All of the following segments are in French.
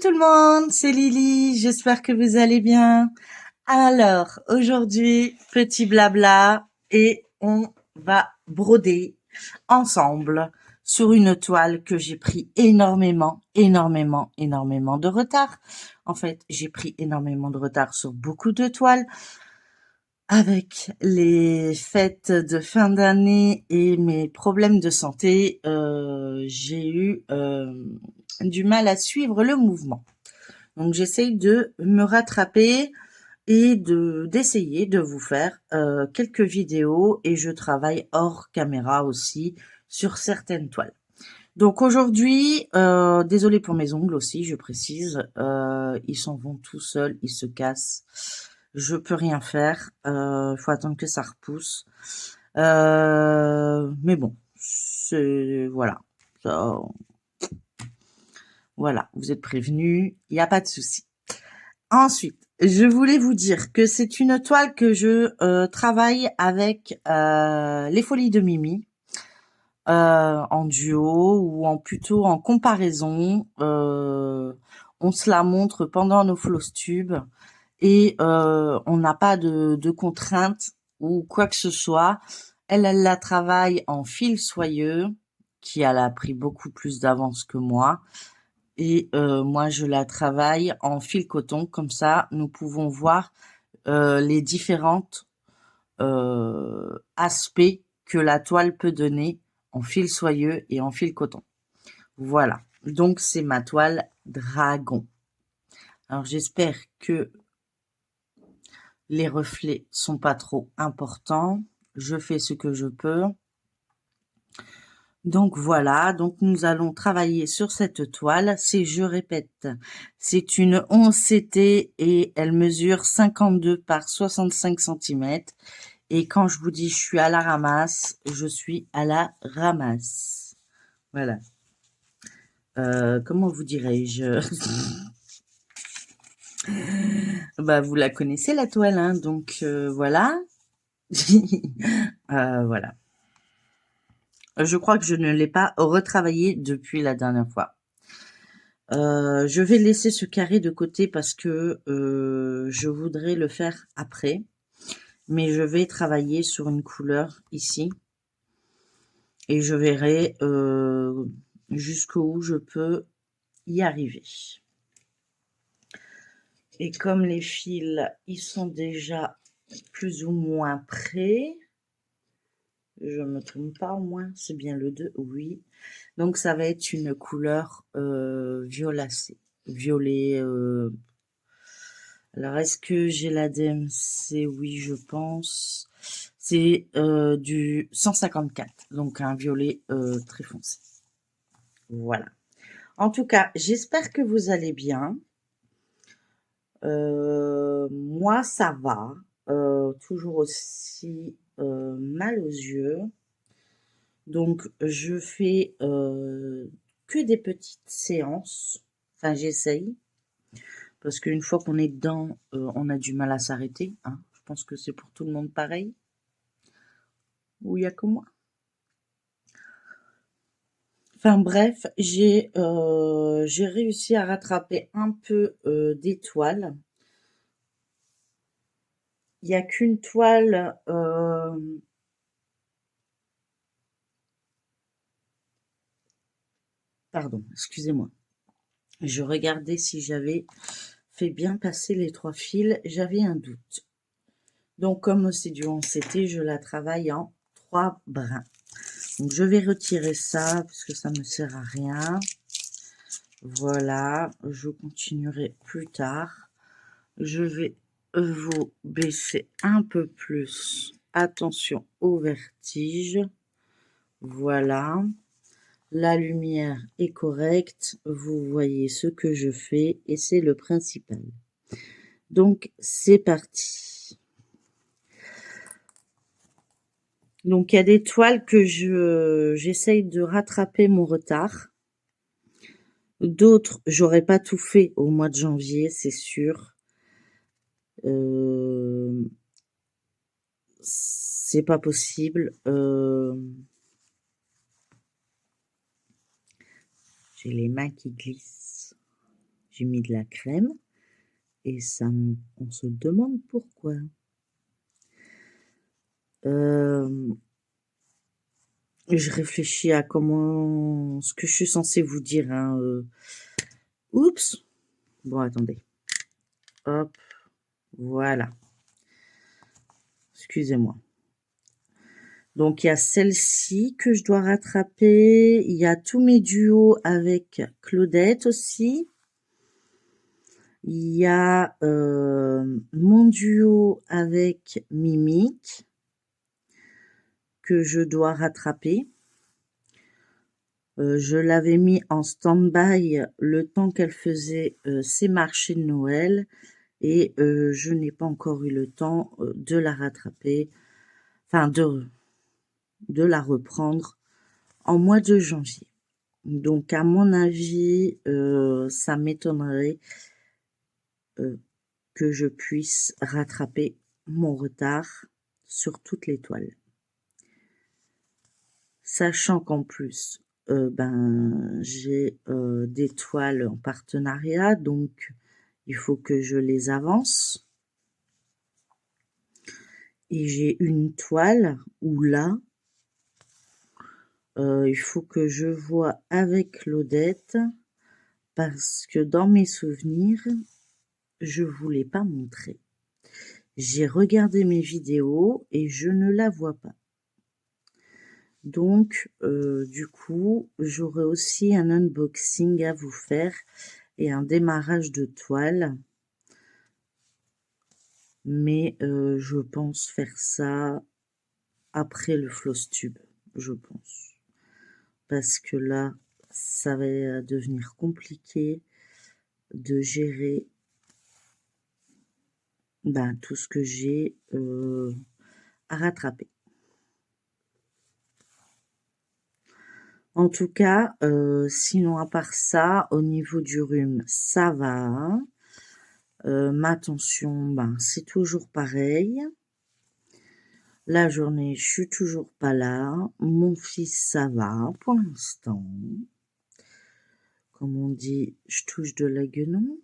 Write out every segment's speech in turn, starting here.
tout le monde, c'est Lily, j'espère que vous allez bien. Alors, aujourd'hui, petit blabla et on va broder ensemble sur une toile que j'ai pris énormément de retard. En fait, j'ai pris énormément de retard sur beaucoup de toiles. Avec les fêtes de fin d'année et mes problèmes de santé, j'ai eu du mal à suivre le mouvement. Donc j'essaye de me rattraper et d'essayer de vous faire quelques vidéos et je travaille hors caméra aussi sur certaines toiles. Donc aujourd'hui, désolée pour mes ongles aussi, je précise, ils s'en vont tout seuls, ils se cassent. Je peux rien faire, faut attendre que ça repousse. Mais bon, c'est voilà. Ça, voilà, vous êtes prévenus, il n'y a pas de souci. Ensuite, je voulais vous dire que c'est une toile que je travaille avec les Folies de Mimi. En duo ou plutôt en comparaison. On se la montre pendant nos floss tubes et on n'a pas de contraintes ou quoi que ce soit. Elle la travaille en fil soyeux, qui elle a pris beaucoup plus d'avance que moi. Et moi, je la travaille en fil coton. Comme ça, nous pouvons voir les différentes aspects que la toile peut donner en fil soyeux et en fil coton. Voilà, donc c'est ma toile dragon. Alors j'espère que les reflets sont pas trop importants. Je fais ce que je peux. Donc voilà, donc nous allons travailler sur cette toile. Je répète, c'est une 11 CT et elle mesure 52 par 65 cm. Et quand je vous dis je suis à la ramasse, je suis à la ramasse. Voilà. Comment vous dirais-je? Bah, vous la connaissez la toile, hein, donc voilà. Voilà. Je crois que je ne l'ai pas retravaillée depuis la dernière fois. Je vais laisser ce carré de côté parce que je voudrais le faire après. Mais je vais travailler sur une couleur ici. Et je verrai jusqu'où je peux y arriver. Et comme les fils, ils sont déjà plus ou moins prêts, je me trompe pas au moins, c'est bien le 2, oui. Donc ça va être une couleur violacée, violet. Alors est-ce que j'ai la DMC? Oui, je pense. C'est du 154, donc un violet très foncé. Voilà. En tout cas, j'espère que vous allez bien. Moi, ça va. Toujours aussi mal aux yeux. Donc, je fais que des petites séances. Enfin, j'essaye. Parce qu'une fois qu'on est dedans, on a du mal à s'arrêter. Hein. Je pense que c'est pour tout le monde pareil. Ou il n'y a que moi. Enfin bref, j'ai réussi à rattraper un peu d'étoiles. Il n'y a qu'une toile pardon, excusez-moi. Je regardais si j'avais fait bien passer les 3 fils, j'avais un doute. Donc comme c'est du 11CT, je la travaille en 3 brins. Donc je vais retirer ça parce que ça me sert à rien. Voilà, je continuerai plus tard. Je vais vous baisser un peu plus. Attention au vertige. Voilà. La lumière est correcte. Vous voyez ce que je fais et c'est le principal. Donc, c'est parti. Donc, il y a des toiles que j'essaye de rattraper mon retard. D'autres, j'aurais pas tout fait au mois de janvier, c'est sûr. C'est pas possible. J'ai les mains qui glissent. j'ai mis de la crème et on se demande pourquoi. Je réfléchis à ce que je suis censée vous dire. Hein, Oups. Bon, attendez. Hop. Voilà. Excusez-moi. Donc, il y a celle-ci que je dois rattraper. Il y a tous mes duos avec Claudette aussi. Il y a mon duo avec Mimique que je dois rattraper. Je l'avais mis en stand-by le temps qu'elle faisait ses marchés de Noël et je n'ai pas encore eu le temps de la rattraper, enfin de la reprendre en mois de janvier. Donc à mon avis, ça m'étonnerait que je puisse rattraper mon retard sur toutes les toiles. Sachant qu'en plus, j'ai des toiles en partenariat, donc il faut que je les avance. Et j'ai une toile où là, il faut que je vois avec Claudette, parce que dans mes souvenirs, je vous l'ai pas montré. J'ai regardé mes vidéos et je ne la vois pas. Donc, du coup, j'aurai aussi un unboxing à vous faire et un démarrage de toile. Mais je pense faire ça après le Flosstube, je pense. Parce que là, ça va devenir compliqué de gérer tout ce que j'ai à rattraper. En tout cas, sinon à part ça, au niveau du rhume, ça va. Ma tension, c'est toujours pareil. La journée, je suis toujours pas là. Mon fils, ça va pour l'instant. Comme on dit, je touche de la guenon.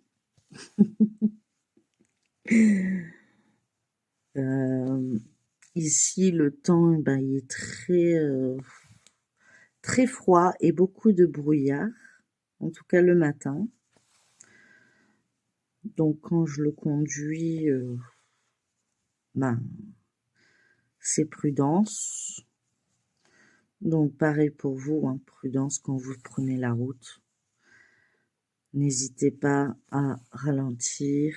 Ici, le temps, il est très froid et beaucoup de brouillard, en tout cas le matin. Donc quand je le conduis, c'est prudence. Donc pareil pour vous, hein, prudence quand vous prenez la route. N'hésitez pas à ralentir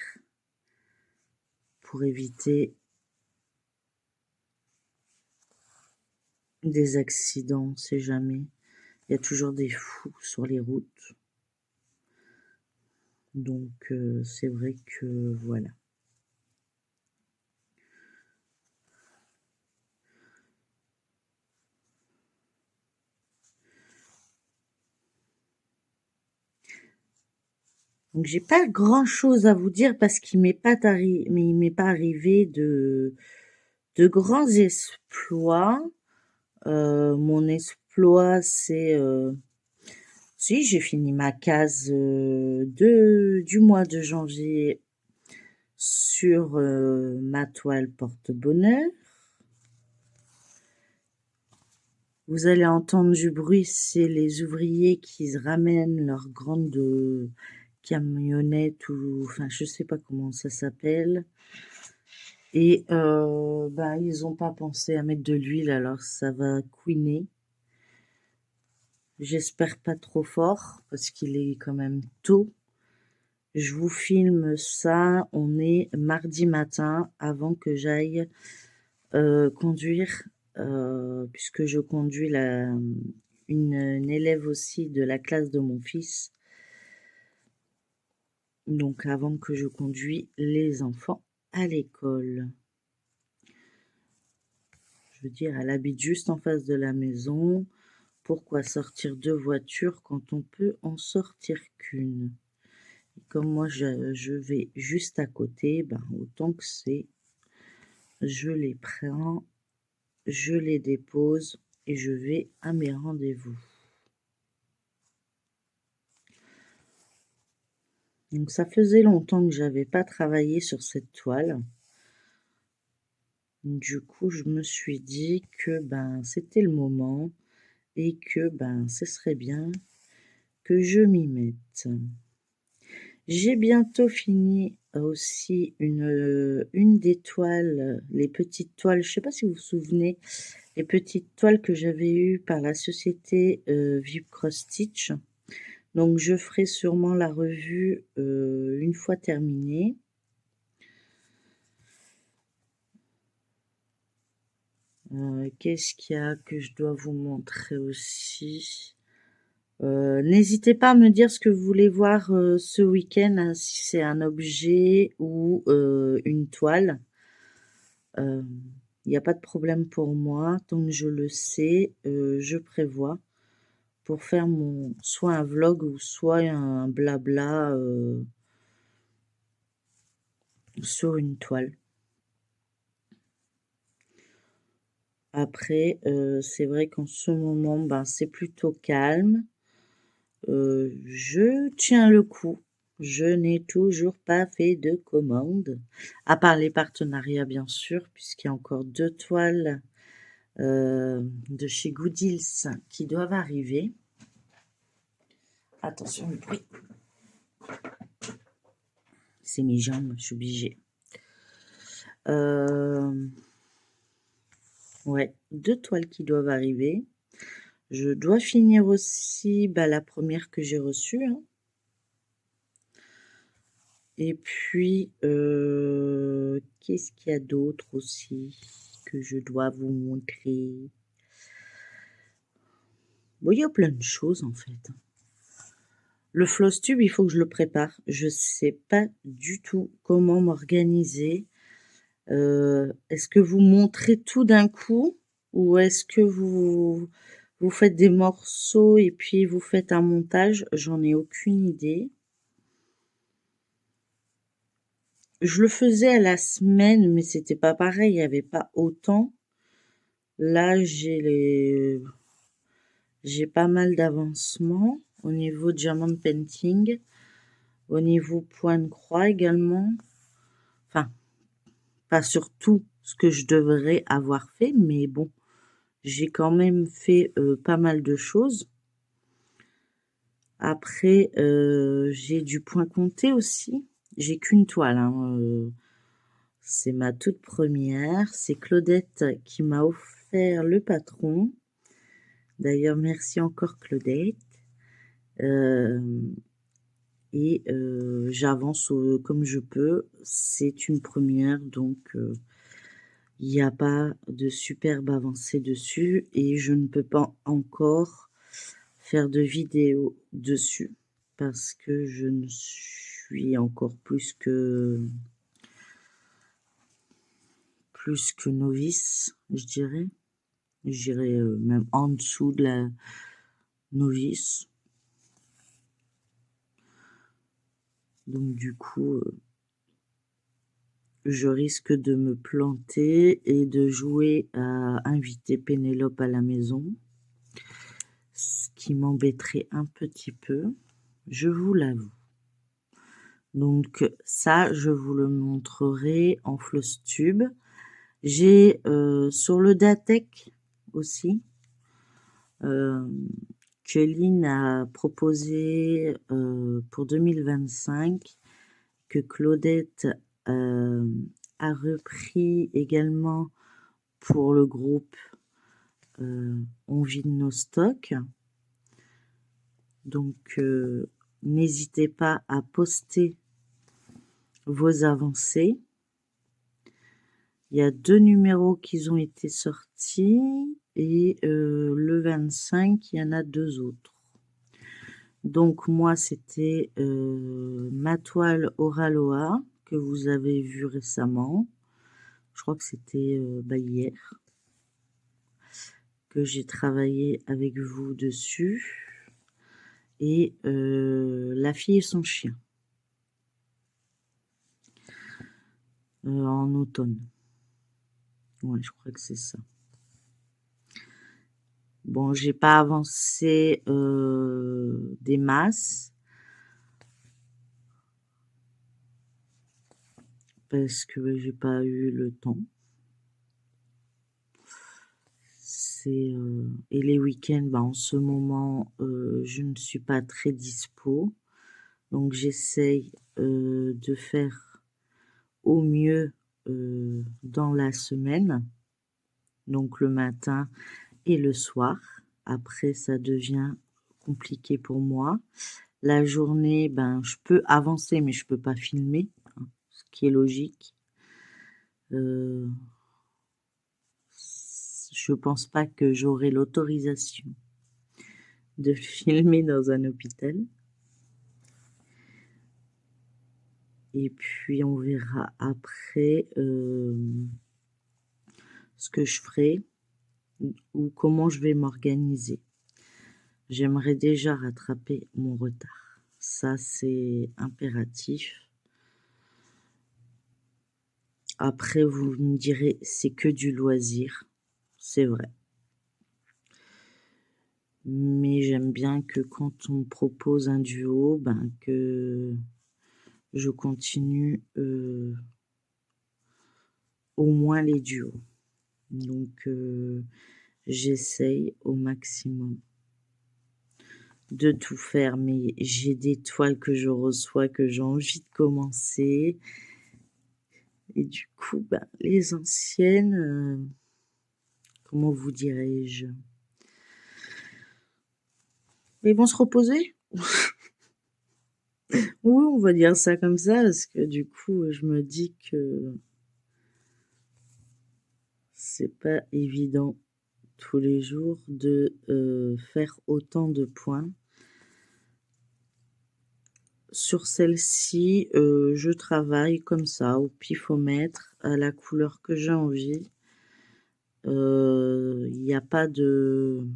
pour éviter des accidents, on sait jamais. Il y a toujours des fous sur les routes. Donc c'est vrai que voilà. Donc j'ai pas grand chose à vous dire parce qu'il m'est pas arrivé de grands exploits. Mon exploit, c'est si j'ai fini ma case du mois de janvier sur ma toile porte-bonheur. Vous allez entendre du bruit, c'est les ouvriers qui ramènent leur grande camionnette ou enfin je sais pas comment ça s'appelle. Et ils ont pas pensé à mettre de l'huile, alors ça va couiner. J'espère pas trop fort parce qu'il est quand même tôt. Je vous filme ça, on est mardi matin avant que j'aille conduire, puisque je conduis une élève aussi de la classe de mon fils. Donc avant que je conduis les enfants à l'école. Je veux dire, elle habite juste en face de la maison. Pourquoi sortir deux voitures quand on peut en sortir qu'une? Comme moi, je vais juste à côté, autant que c'est, je les prends, je les dépose et je vais à mes rendez-vous. Donc ça faisait longtemps que j'avais pas travaillé sur cette toile. Du coup, je me suis dit que c'était le moment et que ce serait bien que je m'y mette. J'ai bientôt fini aussi une des toiles, les petites toiles. Je sais pas si vous vous souvenez, les petites toiles que j'avais eues par la société Vib Cross Stitch. Donc je ferai sûrement la revue une fois terminée. Qu'est-ce qu'il y a que je dois vous montrer aussi? N'hésitez pas à me dire ce que vous voulez voir ce week-end, hein, si c'est un objet ou une toile. Il n'y a pas de problème pour moi, tant que je le sais, je prévois pour faire soit un vlog ou soit un blabla sur une toile. Après, c'est vrai qu'en ce moment, c'est plutôt calme. Je tiens le coup. Je n'ai toujours pas fait de commande, à part les partenariats bien sûr, puisqu'il y a encore 2 toiles de chez Goodills qui doivent arriver. Attention le bruit. C'est mes jambes, je suis obligée. Ouais, 2 toiles qui doivent arriver. Je dois finir aussi la première que j'ai reçue, hein. Et puis, qu'est-ce qu'il y a d'autre aussi que je dois vous montrer? Bon, il y a plein de choses en fait. Le floss tube, il faut que je le prépare. Je sais pas du tout comment m'organiser. Est-ce que vous montrez tout d'un coup ou est-ce que vous faites des morceaux et puis vous faites un montage? J'en ai aucune idée. Je le faisais à la semaine, mais c'était pas pareil, il y avait pas autant. Là, j'ai pas mal d'avancement au niveau diamond painting, au niveau point de croix également. Enfin, pas sur tout ce que je devrais avoir fait, mais bon, j'ai quand même fait pas mal de choses. Après, j'ai du point compté aussi. J'ai qu'une toile, hein, c'est ma toute première. C'est Claudette qui m'a offert le patron. D'ailleurs, merci encore Claudette. Et j'avance comme je peux. C'est une première, donc il n'y a pas de superbe avancée dessus et je ne peux pas encore faire de vidéo dessus parce que je ne suis encore plus que novice, je dirais. Je dirais même en dessous de la novice. Donc du coup, je risque de me planter et de jouer à inviter Pénélope à la maison, ce qui m'embêterait un petit peu, je vous l'avoue. Donc ça, je vous le montrerai en floss tube. J'ai sur le Datec aussi, Kéline a proposé pour 2025 que Claudette a repris également pour le groupe On vide nos stocks. Donc n'hésitez pas à poster vos avancées. Il y a 2 numéros qui ont été sortis et le 25, il y en a 2 autres. Donc moi, c'était ma toile Oraloa que vous avez vue récemment. Je crois que c'était hier que j'ai travaillé avec vous dessus. Et La fille et son chien en automne. Ouais, je crois que c'est ça. Bon, j'ai pas avancé des masses. parce que j'ai pas eu le temps. Et les week-ends, en ce moment, je ne suis pas très dispo, donc j'essaye de faire au mieux dans la semaine, donc le matin et le soir. Après, ça devient compliqué pour moi. La journée, je peux avancer, mais je peux pas filmer, hein, ce qui est logique. Je pense pas que j'aurai l'autorisation de filmer dans un hôpital. Et puis on verra après ce que je ferai ou comment je vais m'organiser. J'aimerais déjà rattraper mon retard. Ça, c'est impératif. Après, vous me direz, c'est que du loisir. C'est vrai. Mais j'aime bien que quand on me propose un duo, que je continue au moins les duos. Donc, j'essaye au maximum de tout faire, mais j'ai des toiles que je reçois, que j'ai envie de commencer. Et du coup, les anciennes, comment vous dirais-je? Ils vont se reposer? Oui, on va dire ça comme ça, parce que du coup, je me dis que c'est pas évident tous les jours de faire autant de points. Sur celle-ci, je travaille comme ça, au pifomètre, à la couleur que j'ai envie. Il n'y a pas de...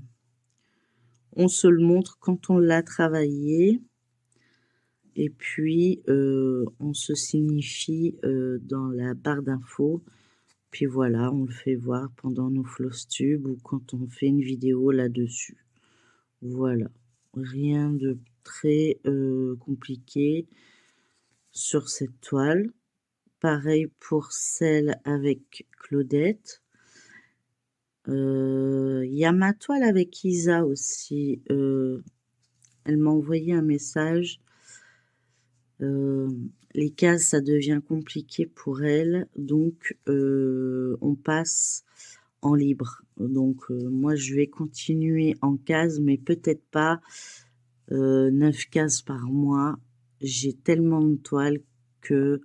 On se le montre quand on l'a travaillé. Et puis, on se signifie dans la barre d'infos. Puis voilà, on le fait voir pendant nos Flosstube ou quand on fait une vidéo là-dessus. Voilà, rien de très compliqué sur cette toile. Pareil pour celle avec Claudette. Il y a ma toile avec Isa aussi. Elle m'a envoyé un message. Les cases, ça devient compliqué pour elle. Donc, on passe en libre. Donc, moi, je vais continuer en cases, mais peut-être pas 9 cases par mois. J'ai tellement de toiles que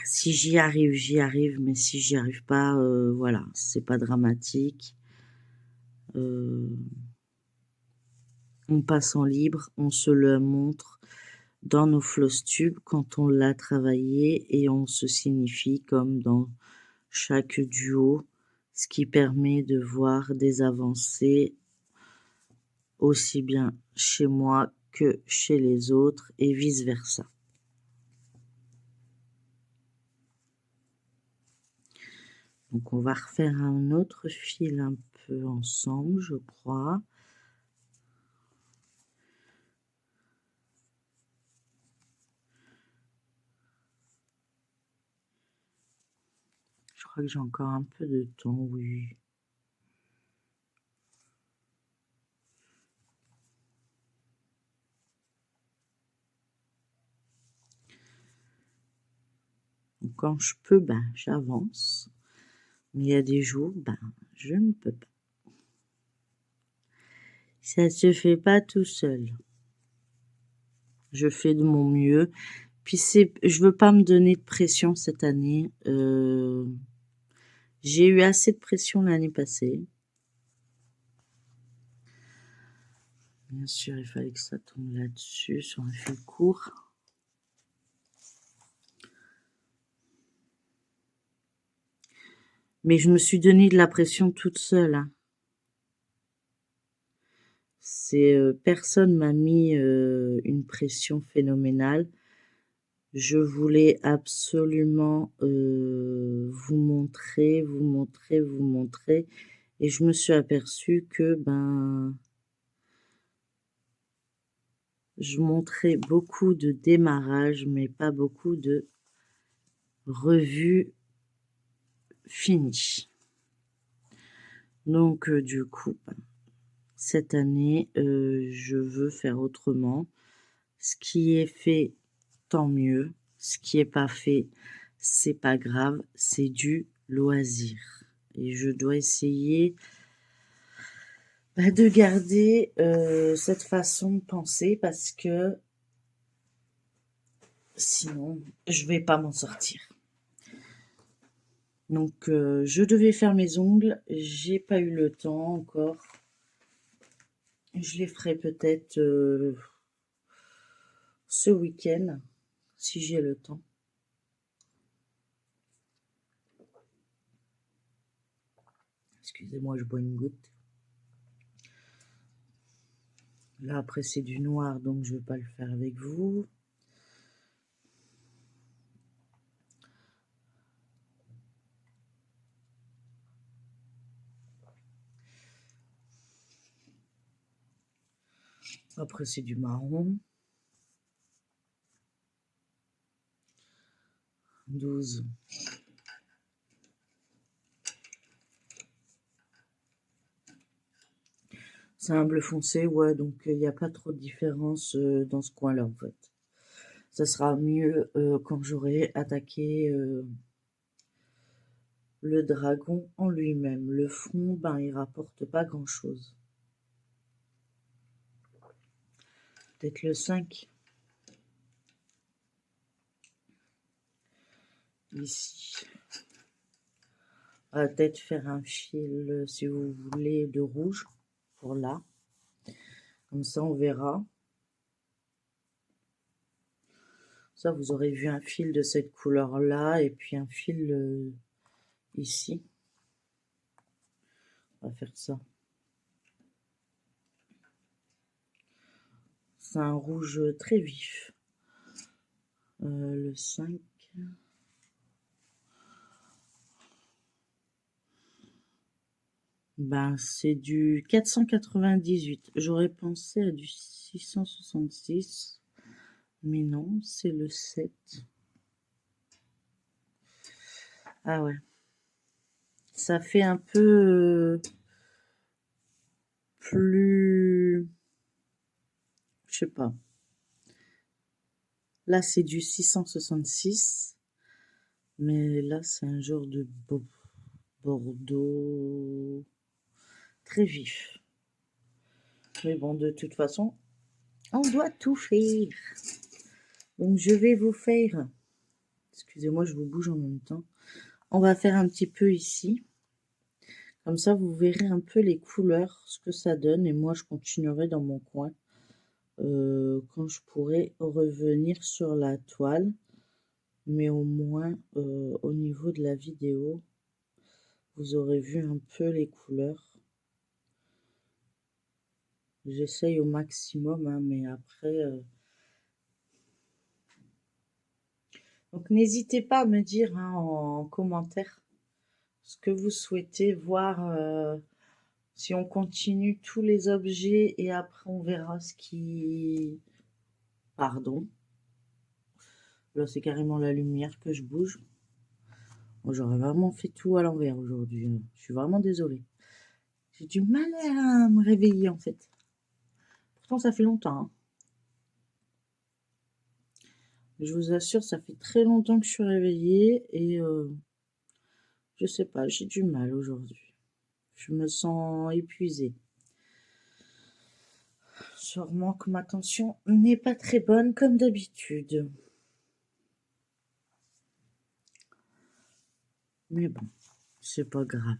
si j'y arrive, mais si j'y arrive pas, voilà, c'est pas dramatique. On passe en libre, on se le montre dans nos Flosstube quand on l'a travaillé et on se signifie comme dans chaque duo, ce qui permet de voir des avancées aussi bien chez moi que chez les autres et vice-versa. Donc on va refaire un autre fil un peu ensemble, je crois. Je crois que j'ai encore un peu de temps, oui. Donc quand je peux, j'avance. Mais il y a des jours, je ne peux pas. Ça se fait pas tout seul. Je fais de mon mieux. Puis je veux pas me donner de pression cette année. J'ai eu assez de pression l'année passée. Bien sûr, il fallait que ça tombe là-dessus, sur un fil court. Mais je me suis donné de la pression toute seule, hein. Personne m'a mis une pression phénoménale. Je voulais absolument vous montrer, et je me suis aperçue que je montrais beaucoup de démarrage, mais pas beaucoup de revue finie. Donc du coup, cette année, je veux faire autrement. Ce qui est fait, tant mieux. Ce qui est pas fait, c'est pas grave. C'est du loisir. Et je dois essayer de garder cette façon de penser parce que sinon, je vais pas m'en sortir. Donc, je devais faire mes ongles. J'ai pas eu le temps encore. Je les ferai peut-être ce week-end, si j'ai le temps. Excusez-moi, je bois une goutte. Là, après, c'est du noir, donc je ne vais pas le faire avec vous. Après, c'est du marron. 12. C'est un bleu foncé, ouais, donc il n'y a pas trop de différence dans ce coin-là, en fait. Ça sera mieux quand j'aurai attaqué le dragon en lui-même. Le fond, ben, il rapporte pas grand-chose. Peut-être le 5. Ici. On va peut-être faire un fil, si vous voulez, de rouge pour là. Comme ça, on verra. Ça, vous aurez vu un fil de cette couleur-là et puis un fil ici. On va faire ça. C'est un rouge très vif. Le 5. Ben, c'est du 498. J'aurais pensé à du 666. Mais non, c'est le 7. Ah ouais. Ça fait un peu plus... Je sais pas. Là, c'est du 666. Mais là, c'est un genre de bordeaux très vif. Mais bon, de toute façon, on doit tout faire. Donc, je vais vous faire... Excusez-moi, je vous bouge en même temps. On va faire un petit peu ici. Comme ça, vous verrez un peu les couleurs, ce que ça donne. Et moi, je continuerai dans mon coin quand je pourrai revenir sur la toile. Mais au moins, au niveau de la vidéo, vous aurez vu un peu les couleurs. J'essaye au maximum, hein, mais après... Donc, n'hésitez pas à me dire hein, en commentaire ce que vous souhaitez voir. Si on continue tous les objets et après on verra ce qui... Pardon. Là, c'est carrément la lumière que je bouge. Bon, j'aurais vraiment fait tout à l'envers aujourd'hui. Je suis vraiment désolée. J'ai du mal à me réveiller en fait. Pourtant, ça fait longtemps. Hein. Je vous assure, ça fait très longtemps que je suis réveillée et je sais pas, j'ai du mal aujourd'hui. Je me sens épuisée. Sûrement que ma tension n'est pas très bonne comme d'habitude. Mais bon, c'est pas grave.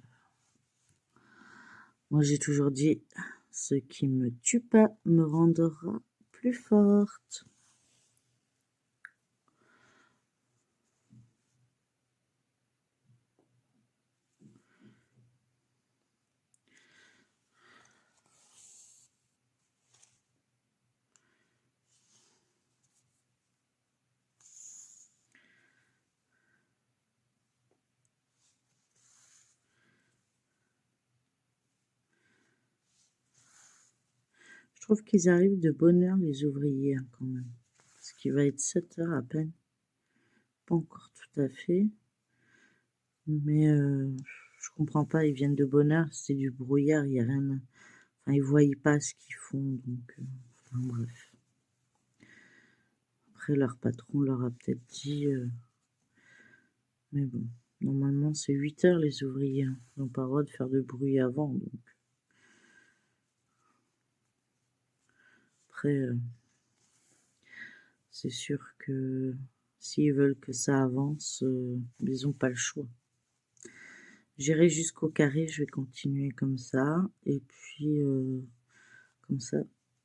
Moi, j'ai toujours dit, ce qui me tue pas me rendra plus forte. Je trouve qu'ils arrivent de bonne heure, les ouvriers, hein, quand même. Ce qui va être 7 heures à peine. Pas encore tout tout à fait. Mais je comprends pas, ils viennent de bonne heure, c'est du brouillard, il y a rien. Enfin, ils voient pas ce qu'ils font, donc enfin, bref. Après, leur patron leur a peut-être dit, mais bon, normalement c'est 8 heures les ouvriers, hein. Ils n'ont pas le droit de faire de bruit avant, donc après, c'est sûr que s'ils veulent que ça avance, ils ont pas le choix. J'irai jusqu'au carré, je vais continuer comme ça, et puis comme ça,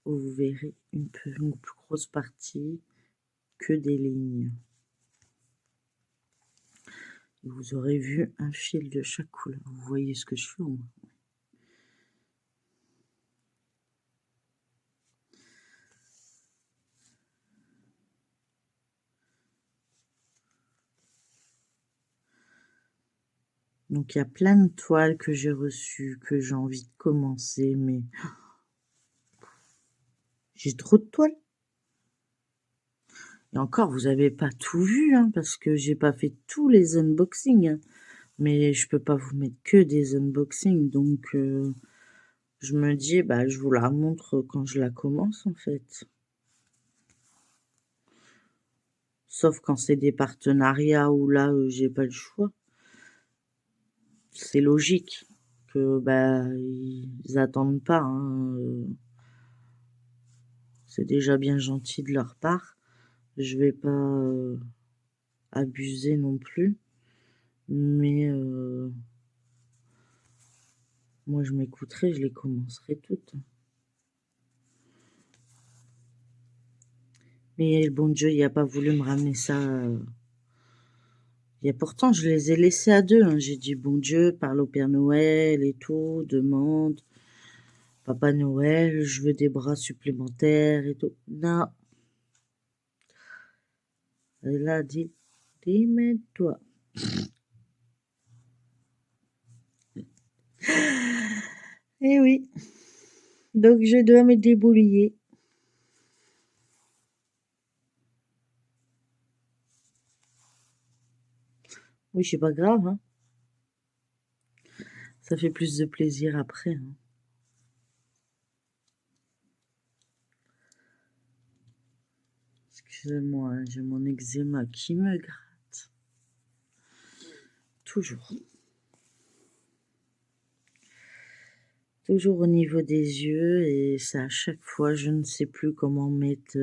vous verrez une plus grosse partie que des lignes. Vous aurez vu un fil de chaque couleur. Vous voyez ce que je fais au moins. Donc il y a plein de toiles que j'ai reçues, que j'ai envie de commencer, mais j'ai trop de toiles. Et encore, vous avez pas tout vu, hein, parce que j'ai pas fait tous les unboxings, hein. Mais je peux pas vous mettre que des unboxings, donc je me dis, bah je vous la montre quand je la commence en fait. Sauf quand c'est des partenariats où là j'ai pas le choix. C'est logique que bah ils attendent pas, hein. C'est déjà bien gentil de leur part. Je vais pas abuser non plus, mais moi je m'écouterai, je les commencerai toutes. Mais le bon Dieu, il a pas voulu me ramener ça. Et pourtant, je les ai laissés à deux, hein. J'ai dit, bon Dieu, parle au Père Noël et tout, demande. Papa Noël, je veux des bras supplémentaires et tout. Non. Elle a dit, démène-toi. Eh oui. Donc, je dois me débrouiller. Oui, c'est pas grave, hein. Ça fait plus de plaisir après, hein. Excusez-moi, hein, j'ai mon eczéma qui me gratte. Toujours. Toujours au niveau des yeux, et ça à chaque fois, je ne sais plus comment mettre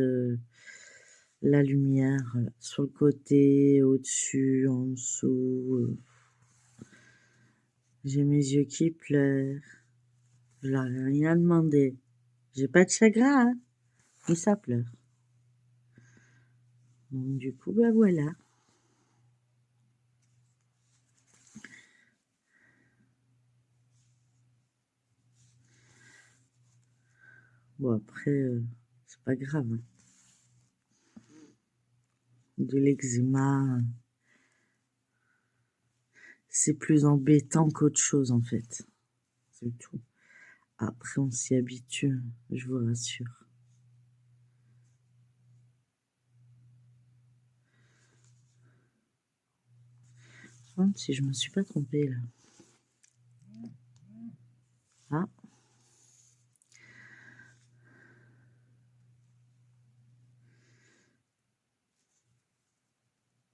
la lumière sur le côté, au-dessus, en dessous. J'ai mes yeux qui pleurent. Je leur ai rien demandé. J'ai pas de chagrin, hein, mais ça pleure. Donc du coup, bah voilà. Bon après, c'est pas grave, hein. De l'eczéma, c'est plus embêtant qu'autre chose en fait. C'est tout. Après, on s'y habitue, je vous rassure. Si je me suis pas trompée là. Ah,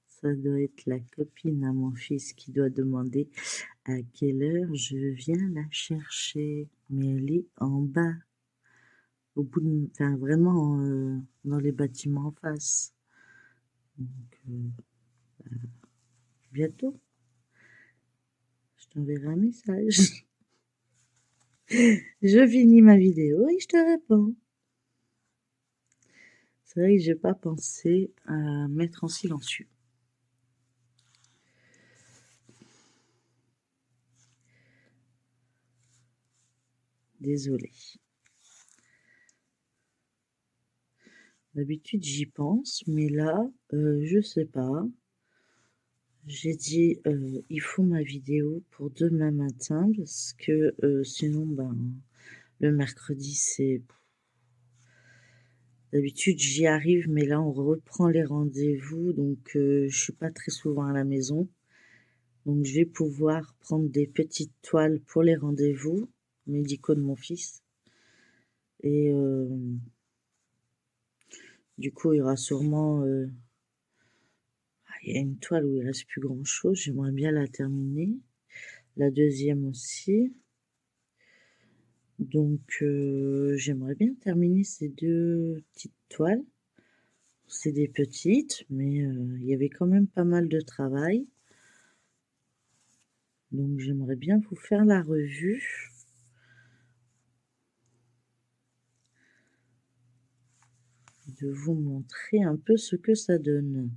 ça doit être la copine à mon fils qui doit demander à quelle heure je viens la chercher. Mais elle est en bas, au bout de, enfin vraiment dans les bâtiments en face. Donc bientôt, je t'enverrai un message. Je finis ma vidéo et je te réponds. C'est vrai que j'ai pas pensé à mettre en silencieux. Désolée. D'habitude, j'y pense, mais là, je sais pas. J'ai dit, il faut ma vidéo pour demain matin parce que sinon, ben, le mercredi, c'est D'habitude, j'y arrive, mais là, on reprend les rendez-vous, donc je suis pas très souvent à la maison. Donc, je vais pouvoir prendre des petites toiles pour les rendez-vous médicaux de mon fils. Et du coup, il y aura sûrement... il y a une toile où il reste plus grand-chose. J'aimerais bien la terminer. La deuxième aussi. Donc, j'aimerais bien terminer ces 2 petites toiles. C'est des petites, mais il y avait quand même pas mal de travail. Donc, j'aimerais bien vous faire la revue. De vous montrer un peu ce que ça donne.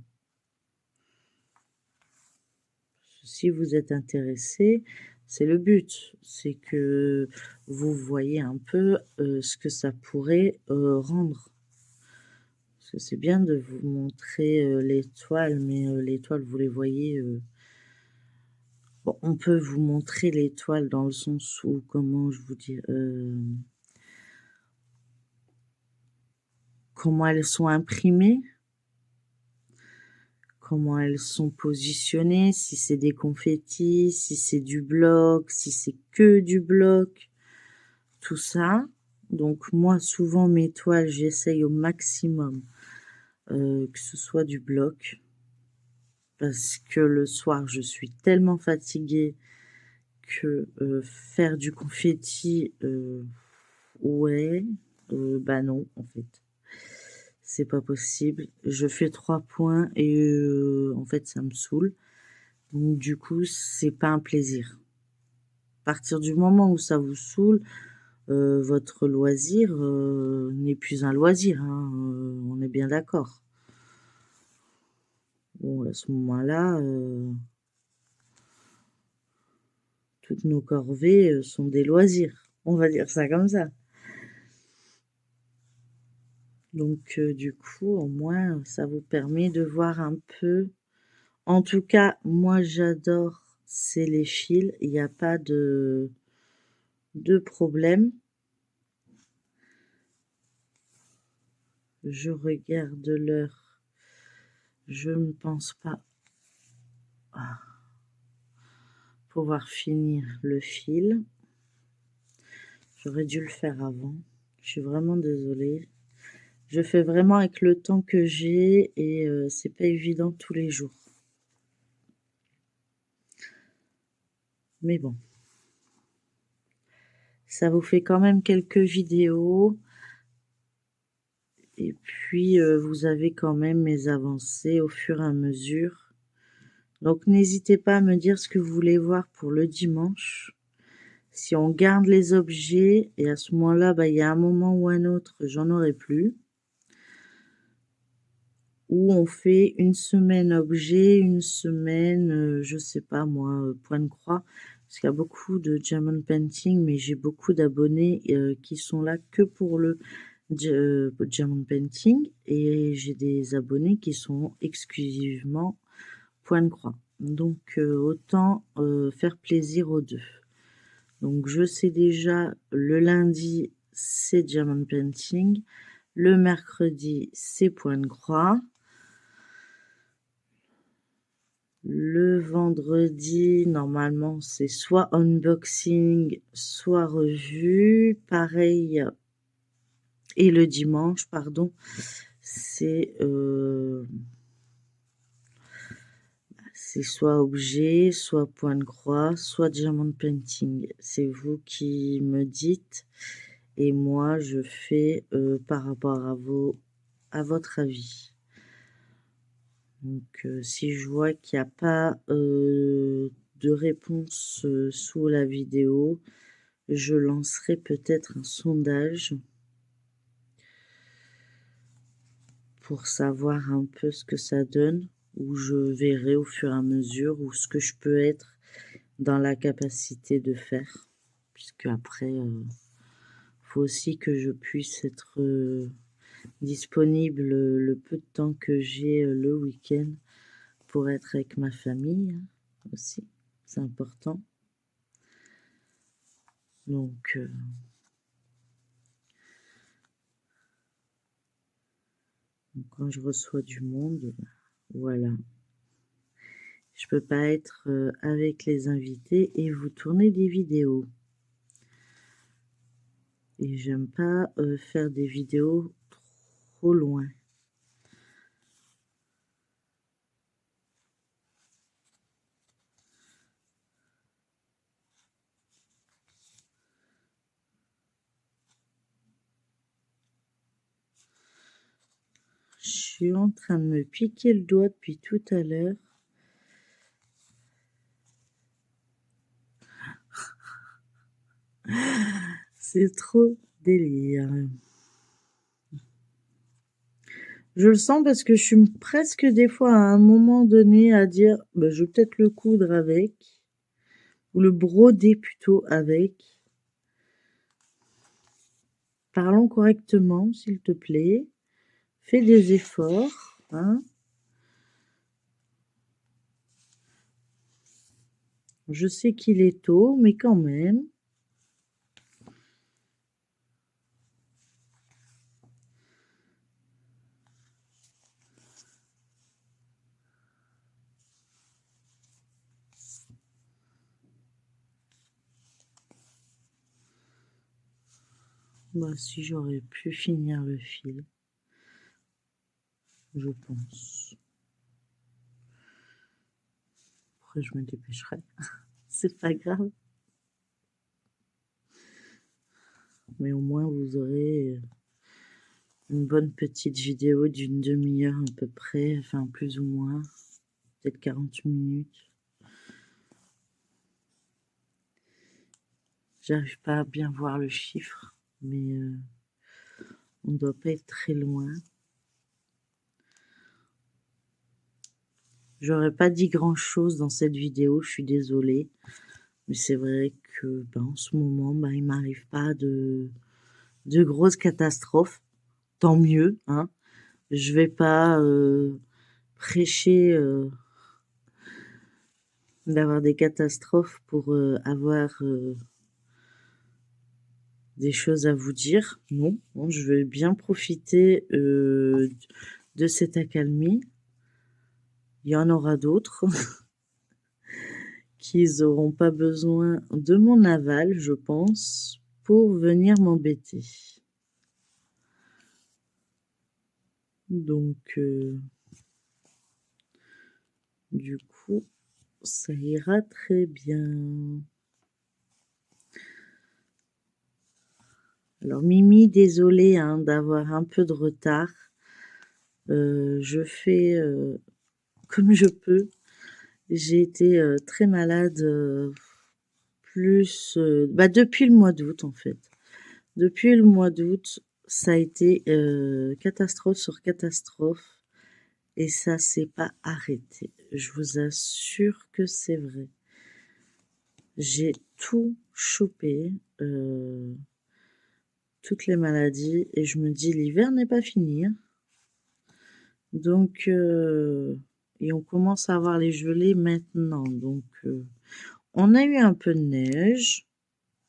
Si vous êtes intéressé, c'est le but. C'est que vous voyez un peu ce que ça pourrait rendre. Parce que c'est bien de vous montrer les toiles, mais les toiles, vous les voyez... Bon, on peut vous montrer les toiles dans le sens où, comment je vous dis, comment elles sont imprimées, comment elles sont positionnées, si c'est des confettis, si c'est du bloc, si c'est que du bloc, tout ça. Donc moi, souvent mes toiles, j'essaye au maximum que ce soit du bloc, parce que le soir, je suis tellement fatiguée que faire du confetti, ouais, bah non, en fait. C'est pas possible. Je fais 3 points et en fait, ça me saoule. Donc du coup, c'est pas un plaisir. À partir du moment où ça vous saoule, votre loisir n'est plus un loisir, hein, on est bien d'accord. Bon, à ce moment-là, toutes nos corvées sont des loisirs. On va dire ça comme ça. Donc du coup, au moins, ça vous permet de voir un peu. En tout cas, moi, j'adore, c'est les fils. Il n'y a pas de problème. Je regarde l'heure. Je ne pense pas pouvoir finir le fil. J'aurais dû le faire avant. Je suis vraiment désolée. Je fais vraiment avec le temps que j'ai et c'est pas évident tous les jours. Mais bon. Ça vous fait quand même quelques vidéos. Et puis, vous avez quand même mes avancées au fur et à mesure. Donc, n'hésitez pas à me dire ce que vous voulez voir pour le dimanche. Si on garde les objets, et à ce moment-là, bah, il y a un moment ou un autre, j'en aurai plus. Ou on fait une semaine objet, une semaine, je sais pas moi, point de croix. Parce qu'il y a beaucoup de diamond painting, mais j'ai beaucoup d'abonnés qui sont là que pour le diamond painting. Et j'ai des abonnés qui sont exclusivement point de croix. Donc autant faire plaisir aux deux. Donc je sais déjà, le lundi, c'est diamond painting. Le mercredi, c'est point de croix. Le vendredi, normalement, c'est soit unboxing, soit revue. Pareil. Et le dimanche, pardon, c'est soit objet, soit point de croix, soit diamond painting. C'est vous qui me dites. Et moi, je fais par rapport à votre avis. Donc, si je vois qu'il n'y a pas de réponse sous la vidéo, je lancerai peut-être un sondage pour savoir un peu ce que ça donne, où je verrai au fur et à mesure où ce que je peux être dans la capacité de faire. Puisque après, faut aussi que je puisse être disponible le peu de temps que j'ai le week-end pour être avec ma famille aussi. C'est important. Donc, quand je reçois du monde, voilà. Je peux pas être avec les invités et vous tourner des vidéos. Et j'aime pas faire des vidéos trop loin. Je suis en train de me piquer le doigt depuis tout à l'heure. C'est trop délire. Je le sens parce que je suis presque des fois à un moment donné à dire bah, je vais peut-être le coudre avec, ou le broder plutôt avec. Parlons correctement, s'il te plaît. Fais des efforts, hein. Je sais qu'il est tôt, mais quand même. Bah, si j'aurais pu finir le fil, je pense. Après, je me dépêcherai. C'est pas grave. Mais au moins, vous aurez une bonne petite vidéo d'une demi-heure à peu près, enfin plus ou moins, peut-être 40 minutes. J'arrive pas à bien voir le chiffre, mais on ne doit pas être très loin. J'aurais pas dit grand-chose dans cette vidéo, je suis désolée. Mais c'est vrai que en ce moment, il m'arrive pas de grosses catastrophes. Tant mieux, hein. Je vais pas prêcher d'avoir des catastrophes pour avoir des choses à vous dire. Non, non, je vais bien profiter de cette accalmie. Il y en aura d'autres qui n'auront pas besoin de mon aval, je pense, pour venir m'embêter. Donc, du coup, ça ira très bien. Alors, Mimi, désolée hein, d'avoir un peu de retard. Je fais comme je peux. J'ai été très malade depuis le mois d'août en fait. Depuis le mois d'août, ça a été catastrophe sur catastrophe et ça s'est pas arrêté. Je vous assure que c'est vrai. J'ai tout chopé, toutes les maladies et je me dis l'hiver n'est pas fini. Hein. Donc et on commence à avoir les gelées maintenant. Donc on a eu un peu de neige,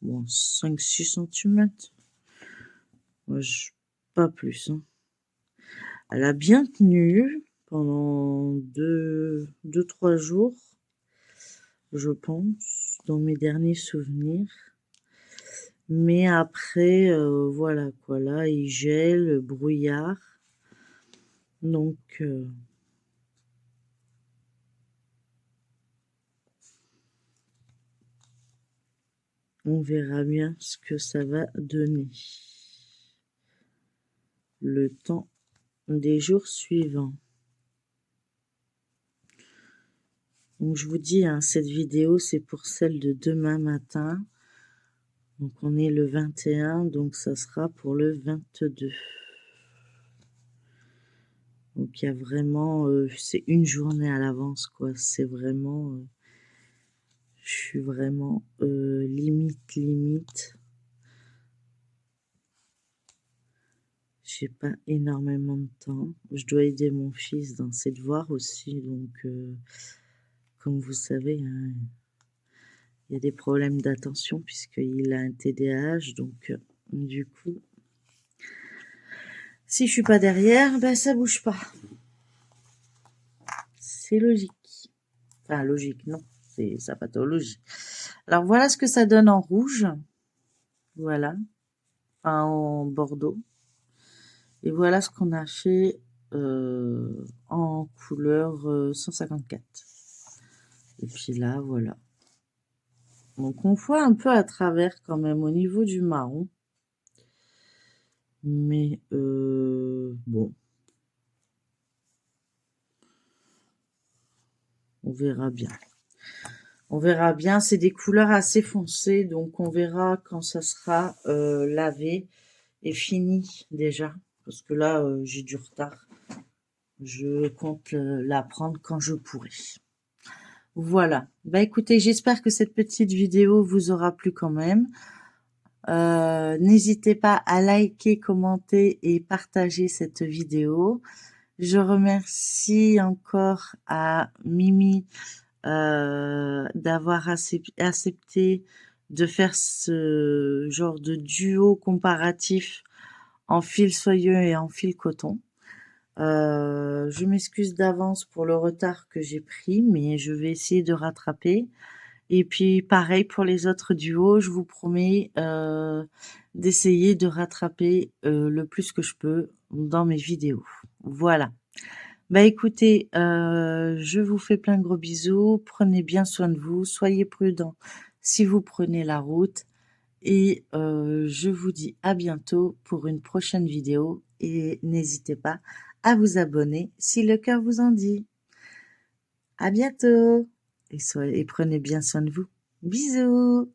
bon 5-6 centimètres. Pas plus. Hein. Elle a bien tenu pendant 2-3 jours, je pense, dans mes derniers souvenirs. Mais après, voilà quoi, là, il gèle, brouillard. Donc, on verra bien ce que ça va donner. Le temps des jours suivants. Donc je vous dis, hein, cette vidéo, c'est pour celle de demain matin. Donc on est le 21, donc ça sera pour le 22. Donc il y a vraiment, c'est une journée à l'avance, quoi. C'est vraiment, je suis vraiment limite. J'ai pas énormément de temps. Je dois aider mon fils dans ses devoirs aussi, donc comme vous savez, hein, il y a des problèmes d'attention puisqu'il a un TDAH, donc du coup, Si je suis pas derrière, ben ça bouge pas. C'est logique. Enfin, logique, non. C'est sa pathologie. Alors, voilà ce que ça donne en rouge. Voilà. Enfin, en bordeaux. Et voilà ce qu'on a fait en couleur 154. Et puis là, voilà. Donc, on voit un peu à travers quand même au niveau du marron. Mais bon. On verra bien. On verra bien, c'est des couleurs assez foncées, donc on verra quand ça sera lavé et fini déjà. Parce que là, j'ai du retard. Je compte la prendre quand je pourrai. Voilà. Bah écoutez, j'espère que cette petite vidéo vous aura plu quand même. N'hésitez pas à liker, commenter et partager cette vidéo. Je remercie encore à Mimi d'avoir accepté de faire ce genre de duo comparatif en fil soyeux et en fil coton. Je m'excuse d'avance pour le retard que j'ai pris, mais je vais essayer de rattraper. Et puis pareil pour les autres duos, je vous promets d'essayer de rattraper le plus que je peux dans mes vidéos. Voilà. Bah écoutez, je vous fais plein de gros bisous, prenez bien soin de vous, soyez prudents si vous prenez la route et je vous dis à bientôt pour une prochaine vidéo et n'hésitez pas à vous abonner si le cœur vous en dit. À bientôt et prenez bien soin de vous. Bisous.